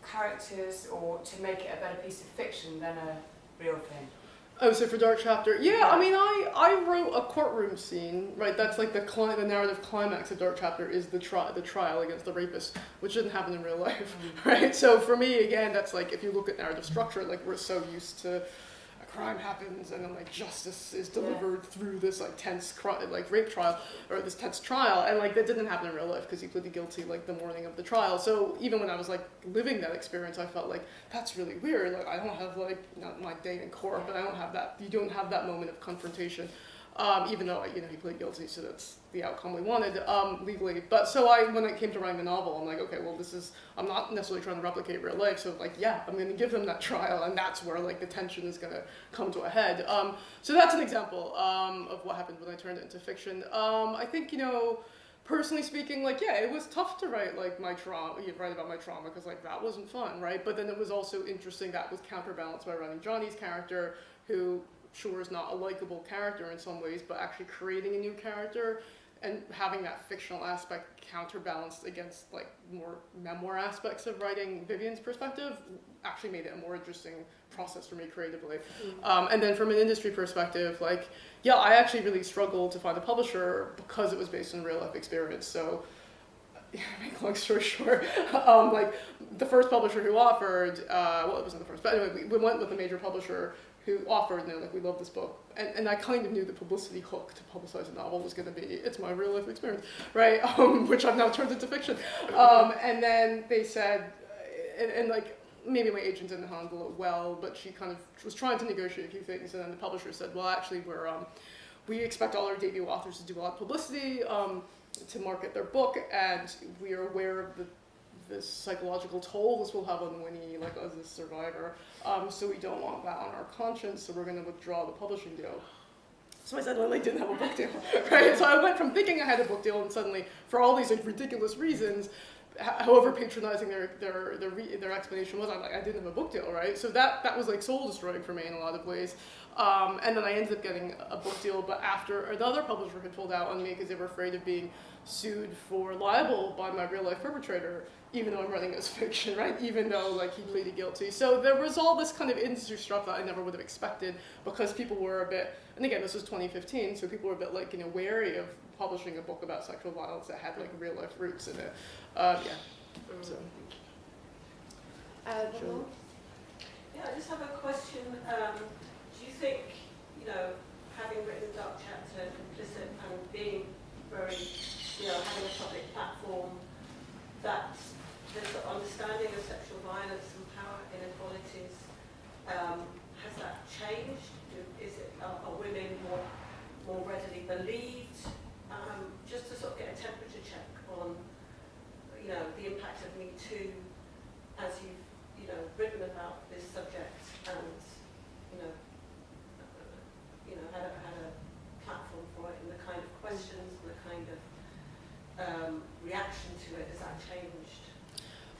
characters or to make it a better piece of fiction than a real thing? Oh, so for Dark Chapter, yeah. I mean, I wrote a courtroom scene, right? That's like the narrative climax of Dark Chapter is the trial against the rapist, which didn't happen in real life, right? So for me, again, that's like if you look at narrative structure, like we're so used to a crime happens and then like justice is delivered through this like tense rape trial or this tense trial, and like that didn't happen in real life because he pleaded guilty like the morning of the trial. So even when I was like living that experience, I felt like that's really weird. Like I don't have like not my day in court, but I don't have that. You don't have that moment of confrontation, even though he pleaded guilty, so that's the outcome we wanted legally. But so when it came to writing the novel, I'm like, okay, well I'm not necessarily trying to replicate real life, so like I'm going to give them that trial, and that's where like the tension is going to come to a head. So that's an example of what happened when I turned it into fiction. I think personally speaking, like it was tough to write like write about my trauma because like that wasn't fun, right? But then it was also interesting that was counterbalanced by writing Johnny's character, who sure is not a likable character in some ways, but actually creating a new character and having that fictional aspect counterbalanced against like more memoir aspects of writing Vivian's perspective actually made it a more interesting process for me creatively. And then from an industry perspective, I actually really struggled to find a publisher because it was based on a real life experience. So make a long story short, the first publisher who offered, it wasn't the first, but anyway, we went with a major publisher who offered, and they're like, we love this book. And I kind of knew the publicity hook to publicize a novel was going to be, it's my real life experience, right? Which I've now turned into fiction. And then they said, maybe my agent didn't handle it well, but she kind of was trying to negotiate a few things. And then the publisher said, well, actually, we expect all our debut authors to do a lot of publicity to market their book, and we are aware of the psychological toll this will have on Winnie, as a survivor. So we don't want that on our conscience, so we're going to withdraw the publishing deal. So I suddenly didn't have a book deal, right? So I went from thinking I had a book deal, and suddenly, for all these ridiculous reasons, however patronizing their explanation was, I didn't have a book deal, right? So that was soul destroying for me in a lot of ways. And then I ended up getting a book deal, but after the other publisher had pulled out on me because they were afraid of being sued for libel by my real life perpetrator, even though I'm writing as fiction, right? Even though like he pleaded guilty. So there was all this kind of industry stuff that I never would have expected because people were a bit, and again, this was 2015, so people were a bit like, wary of publishing a book about sexual violence that had like real life roots in it. So. Sure. Yeah, I just have a question. Do you think, having written Dark Chapter, Complicit, and being very, having a public platform, that the sort of understanding of sexual violence and power inequalities, has that changed? Are women more readily believed? Just to sort of get a temperature check on, the impact of Me Too as you've written about this subject and had a platform for it, and the kind of questions and the kind of reaction to it, has that changed?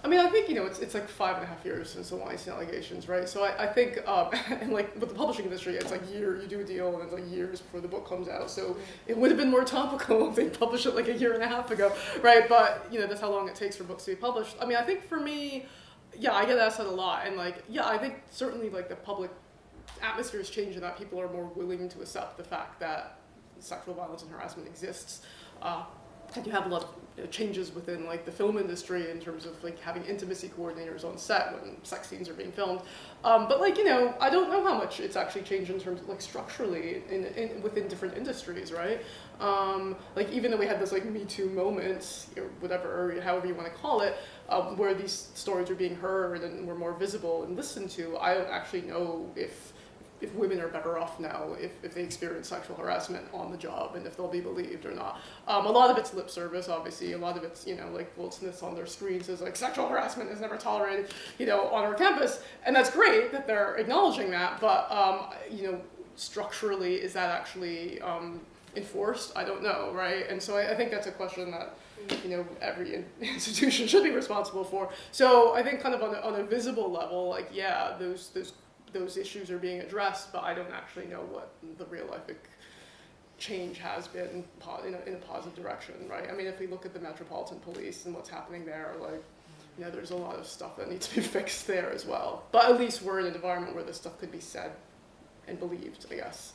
I mean, I think, it's like 5.5 years since the Weinstein allegations, right? So I think, and like with the publishing industry, it's like you do a deal and it's like years before the book comes out. So it would have been more topical if they published it like 1.5 years ago, right? But, that's how long it takes for books to be published. I mean, I think for me, yeah, I get asked that a lot. And like, yeah, I think certainly like the public atmosphere has changed and that people are more willing to accept the fact that sexual violence and harassment exists. And you have a lot of changes within like the film industry in terms of like having intimacy coordinators on set when sex scenes are being filmed. But like, I don't know how much it's actually changed in terms of like structurally within different industries, right? Like even though we had this like Me Too moment, or whatever, or however you want to call it, where these stories are being heard and were more visible and listened to, I don't actually know if women are better off now if they experience sexual harassment on the job and if they'll be believed or not. A lot of it's lip service, obviously. A lot of it's, like Will Smith's on their screen says like sexual harassment is never tolerated, on our campus. And that's great that they're acknowledging that, but, structurally, is that actually enforced? I don't know, right? And so I think that's a question that, every institution should be responsible for. So I think kind of on a visible level, like, yeah, those issues are being addressed, but I don't actually know what the real life change has been in a positive direction, right? I mean, if we look at the Metropolitan Police and what's happening there, like, there's a lot of stuff that needs to be fixed there as well. But at least we're in an environment where this stuff could be said and believed, I guess.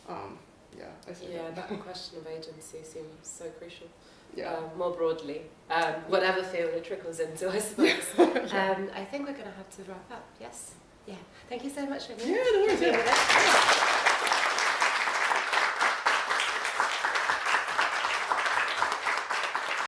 I see. Yeah, that question of agency seems so crucial. Yeah. More broadly, whatever field it trickles into, I suppose. I think we're going to have to wrap up. Yes. Yeah. Thank you so much, Winnie. Yeah, no worries.